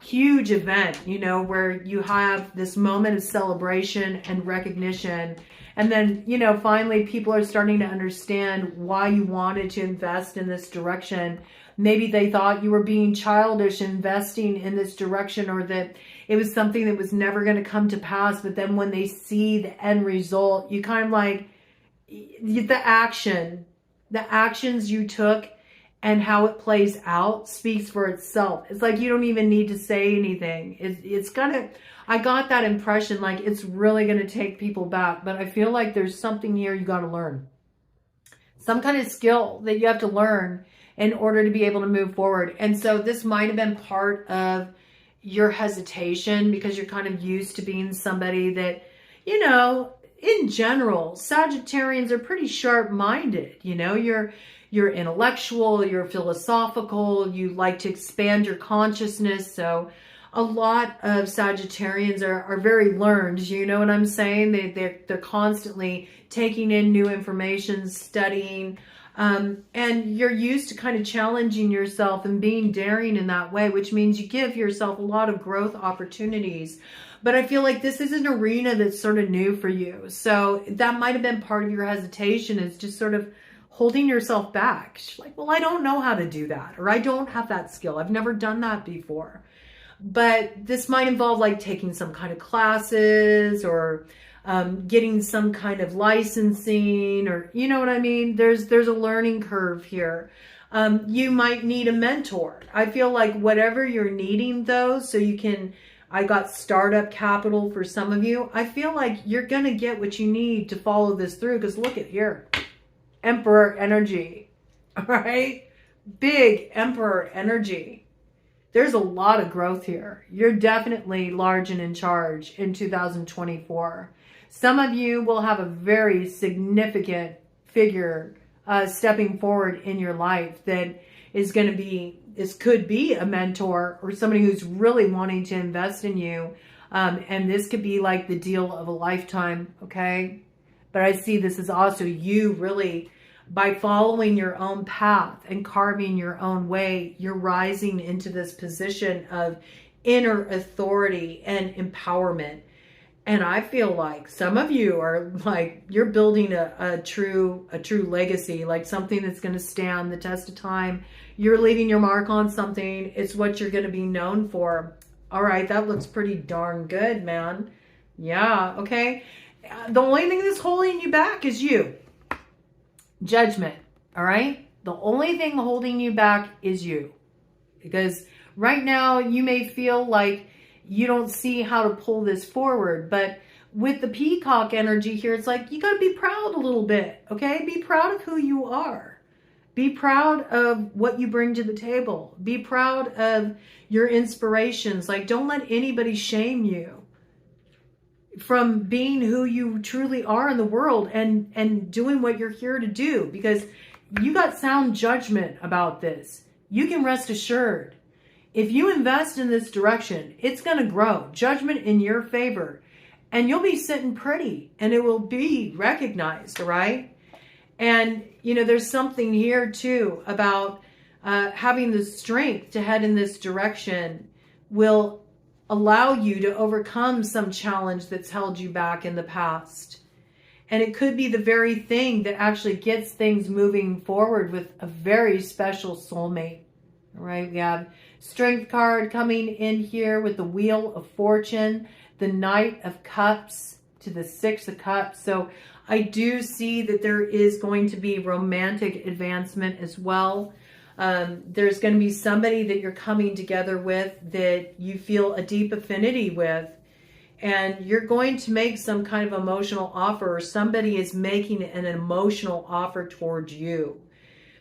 huge event, you know, where you have this moment of celebration and recognition. And then, you know, finally people are starting to understand why you wanted to invest in this direction. Maybe they thought you were being childish investing in this direction, or that it was something that was never going to come to pass. But then when they see the end result, you kind of like the actions you took and how it plays out speaks for itself. It's like you don't even need to say anything. It's gonna, I got that impression, like it's really going to take people back. But I feel like there's something here you got to learn. Some kind of skill that you have to learn in order to be able to move forward. And so this might have been part of your hesitation because you're kind of used to being somebody that, you know, in general, Sagittarians are pretty sharp-minded. You know, you're intellectual, you're philosophical, you like to expand your consciousness. So a lot of Sagittarians are very learned. You know what I'm saying? They're constantly taking in new information, studying, and you're used to kind of challenging yourself and being daring in that way, which means you give yourself a lot of growth opportunities. But I feel like this is an arena that's sort of new for you. So that might have been part of your hesitation, is just sort of holding yourself back. Like, well, I don't know how to do that, or I don't have that skill. I've never done that before. But this might involve like taking some kind of classes, or getting some kind of licensing, or you know what I mean? There's a learning curve here. You might need a mentor. I feel like whatever you're needing though, so you can, I got startup capital for some of you. I feel like you're going to get what you need to follow this through, because look at here. Emperor energy. All right? Big Emperor energy. There's a lot of growth here. You're definitely large and in charge in 2024. Some of you will have a very significant figure stepping forward in your life that is going to be, this could be a mentor or somebody who's really wanting to invest in you. And this could be like the deal of a lifetime, okay? But I see this as also you really, by following your own path and carving your own way, you're rising into this position of inner authority and empowerment. And I feel like some of you are like, you're building a true legacy, like something that's going to stand the test of time. You're leaving your mark on something. It's what you're going to be known for. All right, that looks pretty darn good, man. Yeah, okay. The only thing that's holding you back is you. Judgment, all right? The only thing holding you back is you. Because right now you may feel like you don't see how to pull this forward. But with the peacock energy here, it's like you got to be proud a little bit, okay? Be proud of who you are. Be proud of what you bring to the table. Be proud of your inspirations. Like, don't let anybody shame you from being who you truly are in the world and doing what you're here to do, because you got sound judgment about this. You can rest assured. If you invest in this direction, it's going to grow. Judgment in your favor. And you'll be sitting pretty. And it will be recognized, right? And, you know, there's something here, too, about having the strength to head in this direction will allow you to overcome some challenge that's held you back in the past. And it could be the very thing that actually gets things moving forward with a very special soulmate. All right, we have Strength card coming in here with the Wheel of Fortune, the Knight of Cups to the Six of Cups. So I do see that there is going to be romantic advancement as well. There's going to be somebody that you're coming together with that you feel a deep affinity with. And you're going to make some kind of emotional offer, or somebody is making an emotional offer towards you.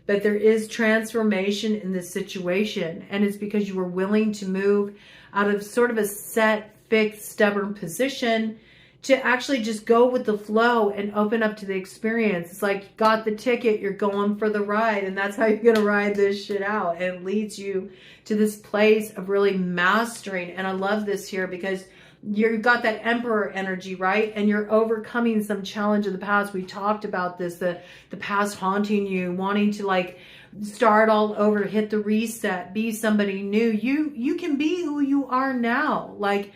But there is transformation in this situation. And it's because you were willing to move out of sort of a set, fixed, stubborn position to actually just go with the flow and open up to the experience. It's like you got the ticket, you're going for the ride, and that's how you're going to ride this shit out. And it leads you to this place of really mastering. And I love this here because you've got that Emperor energy, right? And you're overcoming some challenge of the past. We talked about this, the past haunting you, wanting to like start all over, hit the reset, be somebody new. You can be who you are now. Like,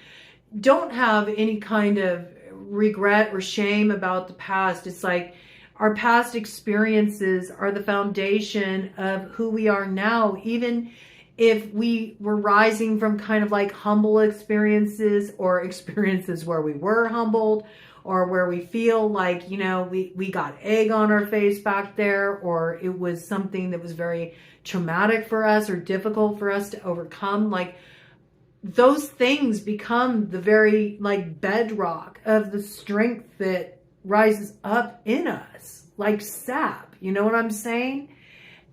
don't have any kind of regret or shame about the past. It's like our past experiences are the foundation of who we are now. Even if we were rising from kind of like humble experiences or experiences where we were humbled, or where we feel like, you know, we got egg on our face back there, or it was something that was very traumatic for us or difficult for us to overcome, like those things become the very like bedrock of the strength that rises up in us, like sap. You know what I'm saying?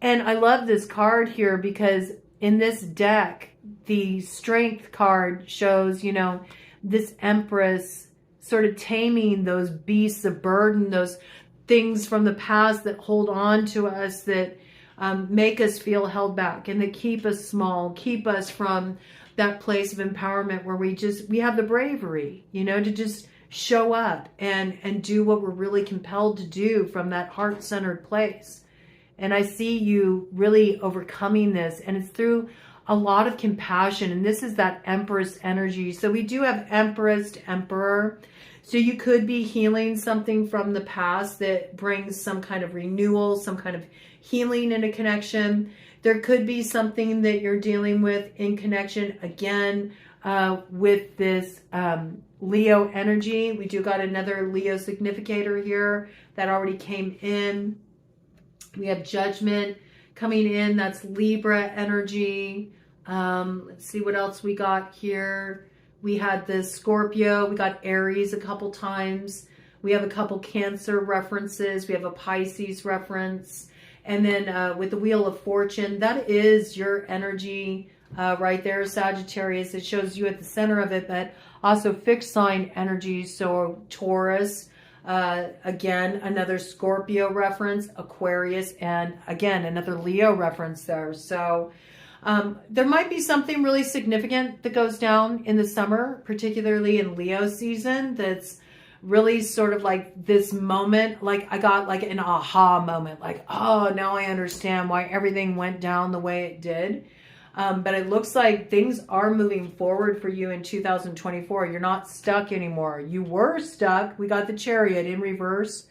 And I love this card here because in this deck, the strength card shows, you know, this Empress sort of taming those beasts of burden, those things from the past that hold on to us, that make us feel held back and that keep us small, keep us from that place of empowerment where we have the bravery, you know, to just show up and do what we're really compelled to do from that heart-centered place. And I see you really overcoming this, and it's through a lot of compassion. And this is that Empress energy. So we do have Empress to Emperor. So you could be healing something from the past that brings some kind of renewal, some kind of healing in a connection. There could be something that you're dealing with in connection, again, with this Leo energy. We do got another Leo significator here that already came in. We have Judgment coming in. That's Libra energy. Let's see what else we got here. We had the Scorpio. We got Aries a couple times. We have a couple Cancer references. We have a Pisces reference. And then with the Wheel of Fortune, that is your energy right there, Sagittarius. It shows you at the center of it, but also fixed sign energy. So Taurus, again, another Scorpio reference, Aquarius, and again, another Leo reference there. So there might be something really significant that goes down in the summer, particularly in Leo season, that's really sort of like this moment, like I got like an aha moment, like, oh, now I understand why everything went down the way it did. But it looks like things are moving forward for you in 2024. You're not stuck anymore. You were stuck. We got the Chariot in reverse.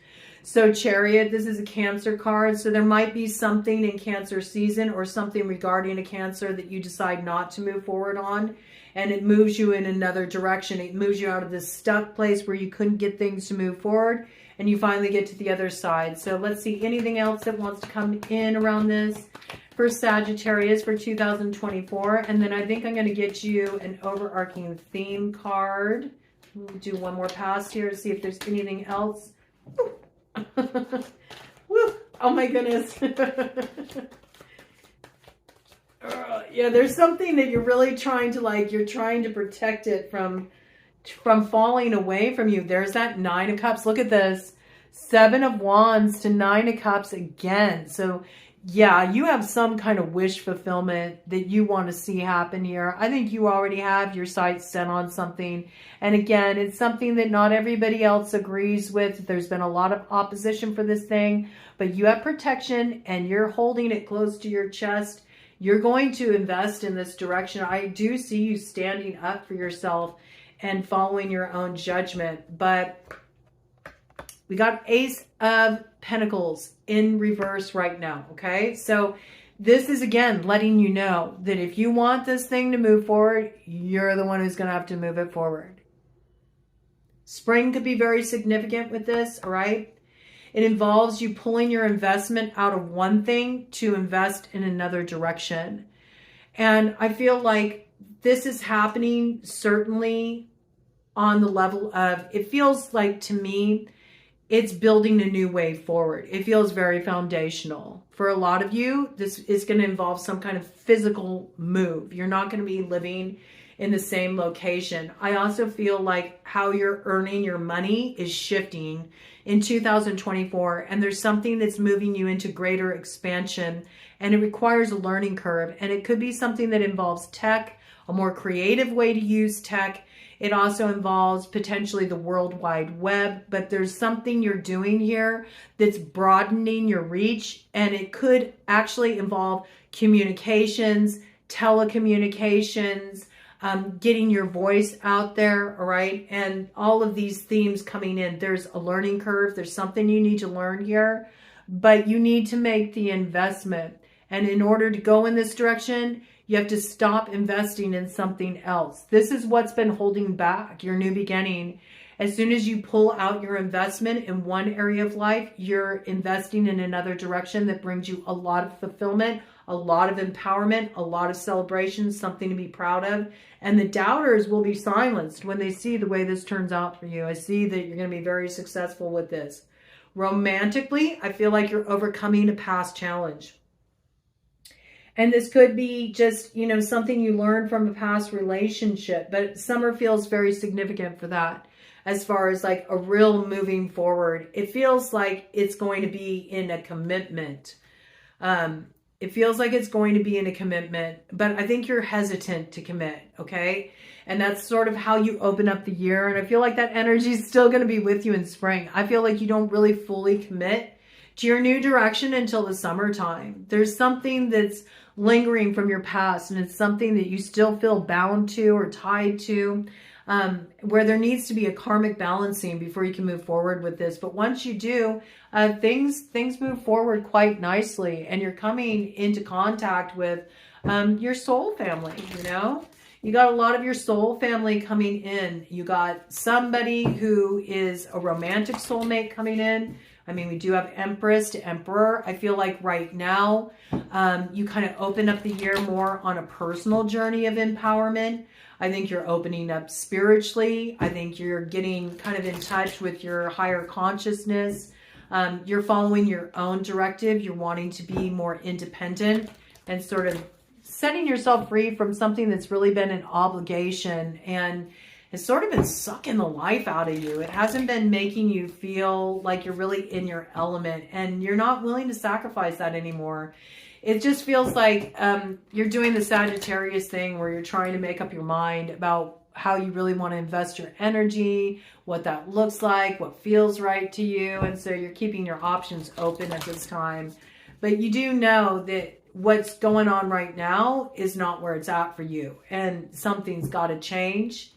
So Chariot, this is a Cancer card. So there might be something in Cancer season or something regarding a Cancer that you decide not to move forward on. And it moves you in another direction. It moves you out of this stuck place where you couldn't get things to move forward. And you finally get to the other side. So let's see anything else that wants to come in around this for Sagittarius for 2024. And then I think I'm going to get you an overarching theme card. We'll do one more pass here to see if there's anything else. Woo. Oh my goodness. Yeah, there's something that you're really trying to like, you're trying to protect it from falling away from you. There's that Nine of Cups. Look at this. Seven of Wands to Nine of Cups again. So yeah, you have some kind of wish fulfillment that you want to see happen here. I think you already have your sights set on something. And again, it's something that not everybody else agrees with. There's been a lot of opposition for this thing, but you have protection and you're holding it close to your chest. You're going to invest in this direction. I do see you standing up for yourself and following your own judgment. But we got Ace of Pentacles in reverse right now, okay? So this is, again, letting you know that if you want this thing to move forward, you're the one who's going to have to move it forward. Spring could be very significant with this, all right? It involves you pulling your investment out of one thing to invest in another direction. And I feel like this is happening certainly on the level of, it feels like to me, it's building a new way forward. It feels very foundational. For a lot of you, this is going to involve some kind of physical move. You're not going to be living in the same location. I also feel like how you're earning your money is shifting in 2024, and there's something that's moving you into greater expansion, and it requires a learning curve, and it could be something that involves tech, a more creative way to use tech. It also involves potentially the World Wide Web, but there's something you're doing here that's broadening your reach, and it could actually involve communications, telecommunications, getting your voice out there, all right? And all of these themes coming in. There's a learning curve. There's something you need to learn here, but you need to make the investment. And in order to go in this direction, you have to stop investing in something else. This is what's been holding back your new beginning. As soon as you pull out your investment in one area of life, you're investing in another direction that brings you a lot of fulfillment, a lot of empowerment, a lot of celebration, something to be proud of. And the doubters will be silenced when they see the way this turns out for you. I see that you're going to be very successful with this. Romantically, I feel like you're overcoming a past challenge. And this could be just, you know, something you learned from a past relationship. But summer feels very significant for that. As far as like a real moving forward, it feels like it's going to be in a commitment. It feels like it's going to be in a commitment, but I think you're hesitant to commit, okay? And that's sort of how you open up the year. And I feel like that energy is still going to be with you in spring. I feel like you don't really fully commit to your new direction until the summertime. There's something that's lingering from your past, and it's something that you still feel bound to or tied to, where there needs to be a karmic balancing before you can move forward with this. But once you do, things move forward quite nicely, and you're coming into contact with your soul family, you know? You got a lot of your soul family coming in. You got somebody who is a romantic soulmate coming in. I mean, we do have Empress to Emperor. I feel like right now, you kind of open up the year more on a personal journey of empowerment. I think you're opening up spiritually. I think you're getting kind of in touch with your higher consciousness. You're following your own directive. You're wanting to be more independent and sort of setting yourself free from something that's really been an obligation and has sort of been sucking the life out of you. It hasn't been making you feel like you're really in your element, and you're not willing to sacrifice that anymore. It just feels like you're doing the Sagittarius thing where you're trying to make up your mind about how you really want to invest your energy, what that looks like, what feels right to you. And so you're keeping your options open at this time. But you do know that what's going on right now is not where it's at for you, and something's got to change.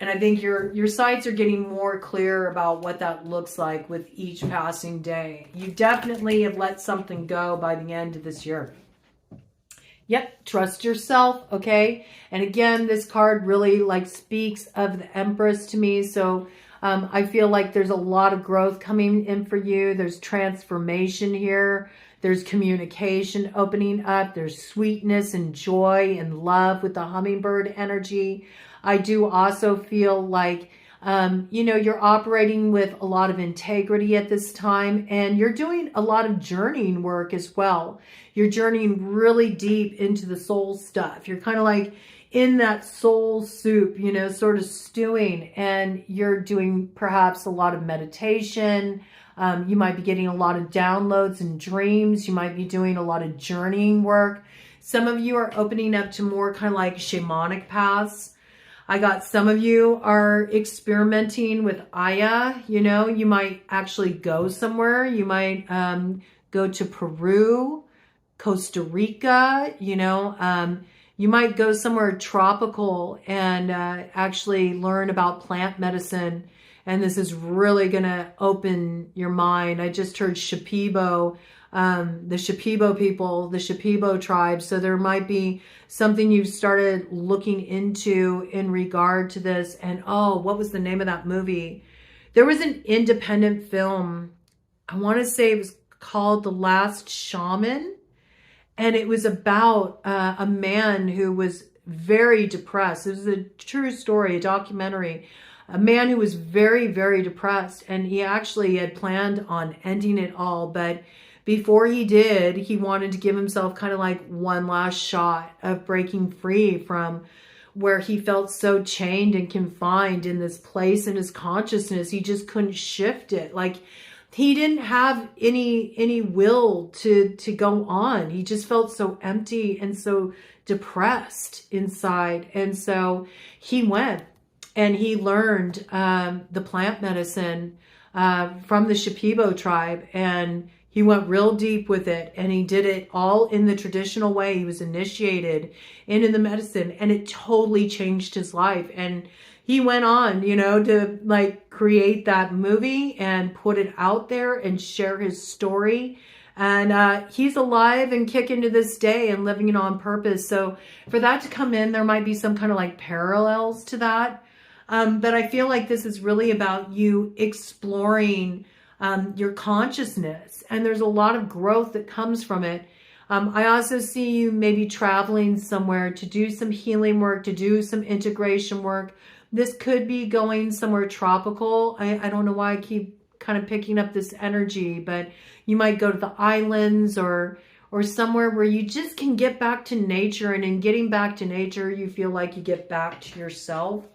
And I think your sights are getting more clear about what that looks like with each passing day. You definitely have let something go by the end of this year. Yep, trust yourself, okay? And again, this card really like speaks of the Empress to me. So I feel like there's a lot of growth coming in for you. There's transformation here. There's communication opening up. There's sweetness and joy and love with the hummingbird energy. I do also feel like, you know, you're operating with a lot of integrity at this time, and you're doing a lot of journeying work as well. You're journeying really deep into the soul stuff. You're kind of like in that soul soup, you know, sort of stewing, and you're doing perhaps a lot of meditation. You might be getting a lot of downloads and dreams. You might be doing a lot of journeying work. Some of you are opening up to more kind of like shamanic paths. I got some of you are experimenting with Aya. You know, you might actually go somewhere. You might go to Peru, Costa Rica, you know. You might go somewhere tropical and actually learn about plant medicine. And this is really going to open your mind. I just heard Shipibo, the Shipibo people, the Shipibo tribe. So there might be something you've started looking into in regard to this. And oh, what was the name of that movie? There was an independent film. I want to say it was called The Last Shaman. And it was about a man who was very depressed. It was a true story, a documentary. A man who was very, very depressed. And he actually had planned on ending it all. But before he did, he wanted to give himself kind of like one last shot of breaking free from where he felt so chained and confined in this place in his consciousness. He just couldn't shift it. Like, he didn't have any will to go on. He just felt so empty and so depressed inside. And so he went and he learned the plant medicine from the Shipibo tribe, and he went real deep with it, and he did it all in the traditional way. He was initiated into the medicine, and it totally changed his life. And he went on, you know, to like create that movie and put it out there and share his story. And he's alive and kicking to this day and living it on purpose. So for that to come in, there might be some kind of like parallels to that. But I feel like this is really about you exploring your consciousness, and there's a lot of growth that comes from it. I also see you maybe traveling somewhere to do some healing work, to do some integration work. This could be going somewhere tropical. I don't know why I keep kind of picking up this energy, but you might go to the islands or somewhere where you just can get back to nature. And in getting back to nature, you feel like you get back to yourself.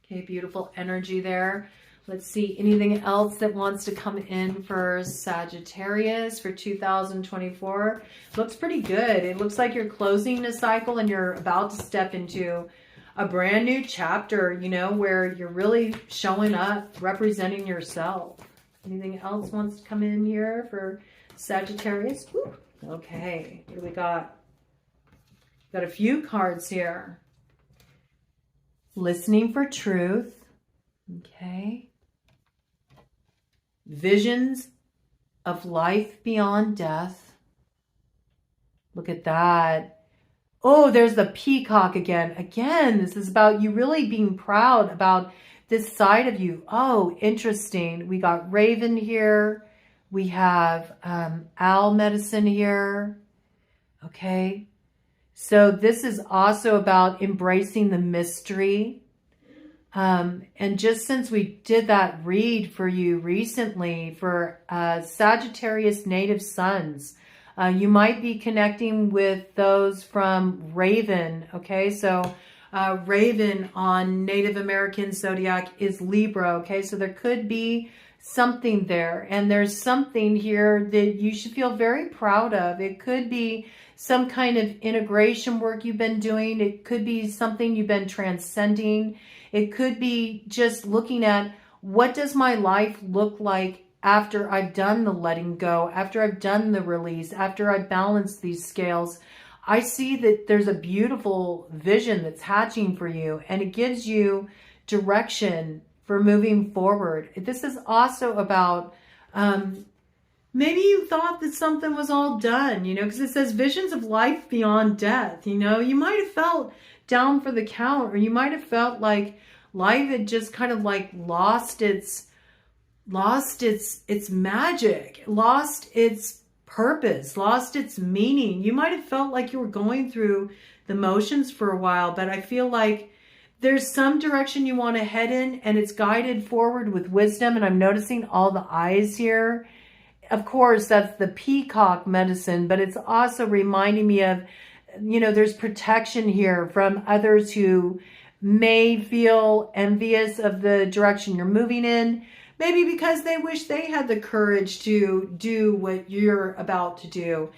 Okay, beautiful energy there. Let's see, anything else that wants to come in for Sagittarius for 2024? Looks pretty good. It looks like you're closing a cycle and you're about to step into a brand new chapter, you know, where you're really showing up, representing yourself. Anything else wants to come in here for Sagittarius? Woo. Okay, what do we got? Got a few cards here. Listening for truth. Okay. Visions of life beyond death. Look at that. Oh, there's the peacock again. Again, this is about you really being proud about this side of you. Oh, interesting. We got Raven here. We have owl medicine here. Okay. So this is also about embracing the mystery. And just since we did that read for you recently for Sagittarius native sons, you might be connecting with those from Raven. Okay, so Raven on Native American zodiac is Libra. Okay, so there could be something there, and there's something here that you should feel very proud of. It could be some kind of integration work you've been doing. It could be something you've been transcending. It could be just looking at, what does my life look like after I've done the letting go, after I've done the release, after I've balanced these scales. I see that there's a beautiful vision that's hatching for you, and it gives you direction for moving forward. This is also about, maybe you thought that something was all done, you know, because it says visions of life beyond death. You know, you might have felt down for the count, or you might have felt like life had just kind of like lost its magic, lost its purpose, lost its meaning. You might have felt like you were going through the motions for a while, but I feel like there's some direction you want to head in, and it's guided forward with wisdom. And I'm noticing all the eyes here. Of course, that's the peacock medicine, but it's also reminding me of, you know, there's protection here from others who may feel envious of the direction you're moving in. Maybe because they wish they had the courage to do what you're about to do.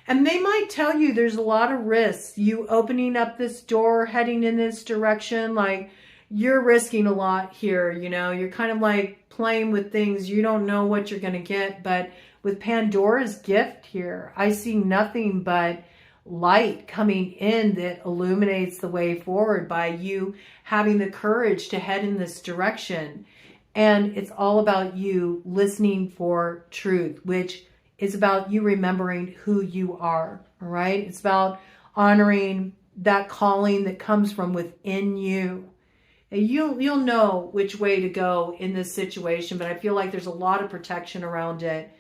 And they might tell you there's a lot of risks. You opening up this door, heading in this direction, like you're risking a lot here. You know, you're kind of like playing with things. You don't know what you're going to get. But with Pandora's gift here, I see nothing but light coming in that illuminates the way forward by you having the courage to head in this direction. And it's all about you listening for truth, which is about you remembering who you are. All right. It's about honoring that calling that comes from within you. And you'll know which way to go in this situation, but I feel like there's a lot of protection around it.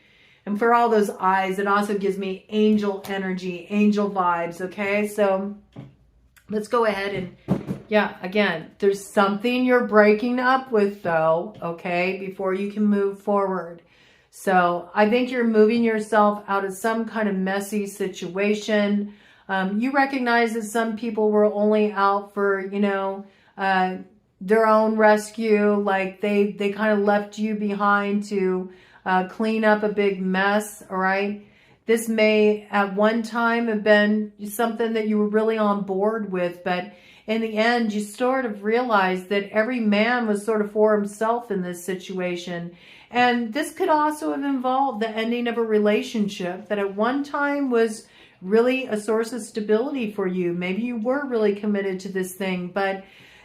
And for all those eyes, it also gives me angel energy, angel vibes. Okay. So let's go ahead and, yeah, again, there's something you're breaking up with though. Okay. Before you can move forward. So I think you're moving yourself out of some kind of messy situation. You recognize that some people were only out for, you know, their own rescue. Like they kind of left you behind to clean up a big mess. All right. This may at one time have been something that you were really on board with, but in the end, you sort of realized that every man was sort of for himself in this situation. And this could also have involved the ending of a relationship that at one time was really a source of stability for you. Maybe you were really committed to this thing, but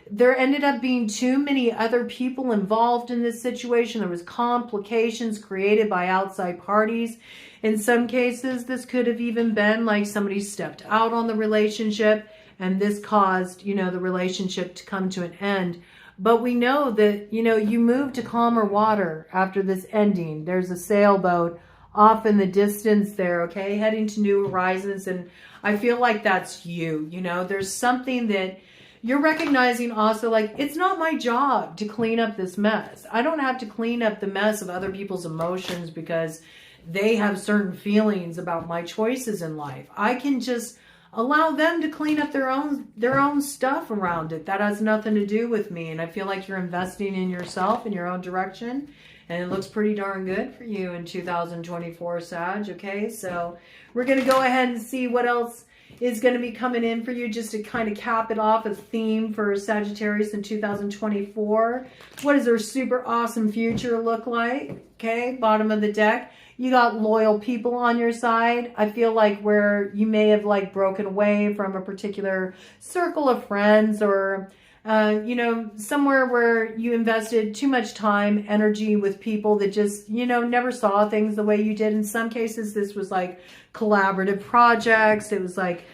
there ended up being too many other people involved in this situation. There was complications created by outside parties. In some cases, this could have even been like somebody stepped out on the relationship and this caused, you know, the relationship to come to an end. But we know that, you know, you moved to calmer water after this ending. There's a sailboat off in the distance there, okay, heading to new horizons. And I feel like that's you, you know, there's something that you're recognizing also, like, it's not my job to clean up this mess. I don't have to clean up the mess of other people's emotions because they have certain feelings about my choices in life. I can just allow them to clean up their own stuff around it. That has nothing to do with me. And I feel like you're investing in yourself in your own direction. And it looks pretty darn good for you in 2024, Sag. Okay, so we're going to go ahead and see what else is going to be coming in for you just to kind of cap it off, a theme for Sagittarius in 2024. What does their super awesome future look like? Okay, bottom of the deck. You got loyal people on your side. I feel like where you may have like broken away from a particular circle of friends or, you know, somewhere where you invested too much time, energy with people that just, you know, never saw things the way you did. In some cases, this was like collaborative projects. It was like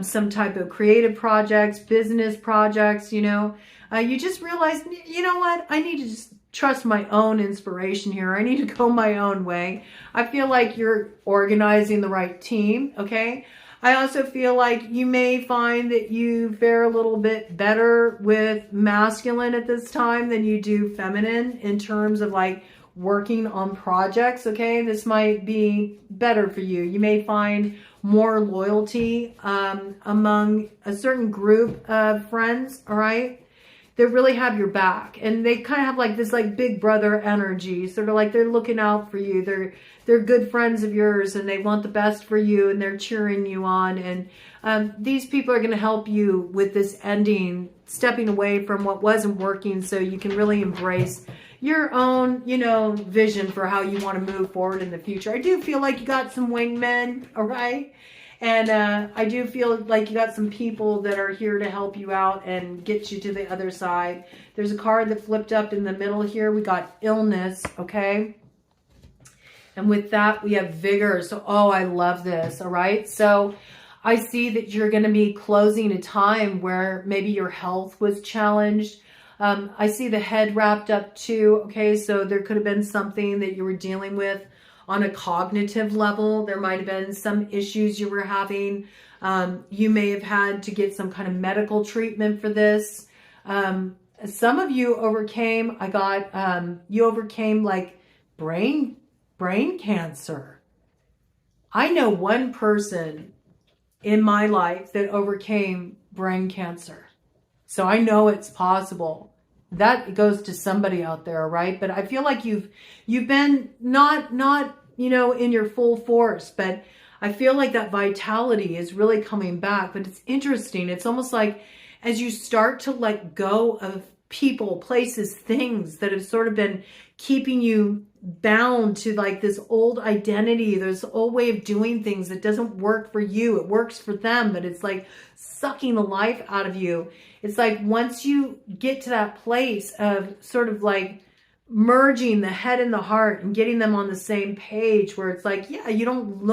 some type of creative projects, business projects, you know. You just realized, you know what, I need to just trust my own inspiration here. I need to go my own way. I feel like you're organizing the right team, okay? I also feel like you may find that you fare a little bit better with masculine at this time than you do feminine in terms of like working on projects, okay? This might be better for you. You may find more loyalty among a certain group of friends, all right? They really have your back, and they kind of have like this like big brother energy, sort of like they're looking out for you. They're good friends of yours, and they want the best for you, and they're cheering you on. And these people are going to help you with this ending, stepping away from what wasn't working, so you can really embrace your own, you know, vision for how you want to move forward in the future. I do feel like you got some wingmen, all right? And I do feel like you got some people that are here to help you out and get you to the other side. There's a card that flipped up in the middle here. We got illness, okay? And with that, we have vigor. So, oh, I love this, all right? So I see that you're going to be closing a time where maybe your health was challenged. I see the head wrapped up too, okay? So there could have been something that you were dealing with on a cognitive level. There might have been some issues you were having. You may have had to get some kind of medical treatment for this. Some of you overcame, you overcame like brain cancer. I know one person in my life that overcame brain cancer. So I know it's possible. That goes to somebody out there, right? But I feel like you've been not, you know, in your full force, but I feel like that vitality is really coming back. But it's interesting. It's almost like as you start to let go of people, places, things that have sort of been keeping you bound to like this old identity, this old way of doing things that doesn't work for you. It works for them, but it's like sucking the life out of you. It's like once you get to that place of sort of like merging the head and the heart and getting them on the same page where it's like, yeah, you don't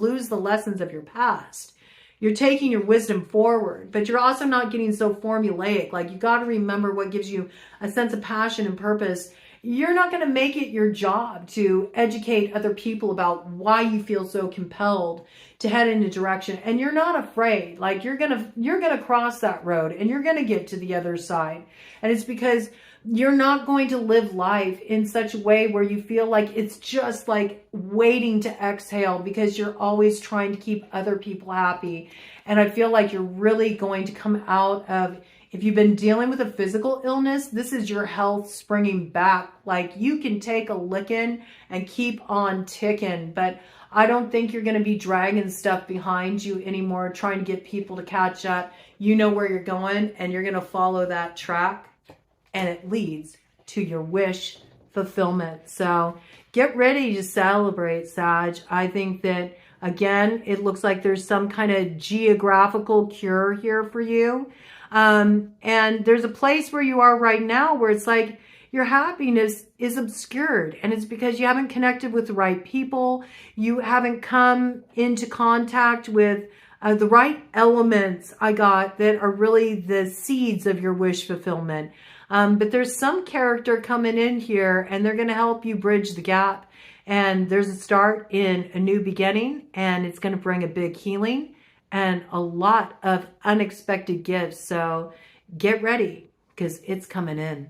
lose the lessons of your past. You're taking your wisdom forward, but you're also not getting so formulaic. Like you got to remember what gives you a sense of passion and purpose. You're not going to make it your job to educate other people about why you feel so compelled to head in a direction. And you're not afraid. Like you're going to cross that road and you're going to get to the other side. And it's because you're not going to live life in such a way where you feel like it's just like waiting to exhale, because you're always trying to keep other people happy. And I feel like you're really going to come out of, if you've been dealing with a physical illness, this is your health springing back. Like, you can take a licking and keep on ticking, but I don't think you're going to be dragging stuff behind you anymore, trying to get people to catch up. You know where you're going, and you're going to follow that track, and it leads to your wish fulfillment. So get ready to celebrate, Sag. I think that, again, it looks like there's some kind of geographical cure here for you. And there's a place where you are right now where it's like your happiness is obscured, and it's because you haven't connected with the right people. You haven't come into contact with the right elements, I got, that are really the seeds of your wish fulfillment. But there's some character coming in here, and they're going to help you bridge the gap. And there's a start in a new beginning, and it's going to bring a big healing and a lot of unexpected gifts. So get ready, because it's coming in.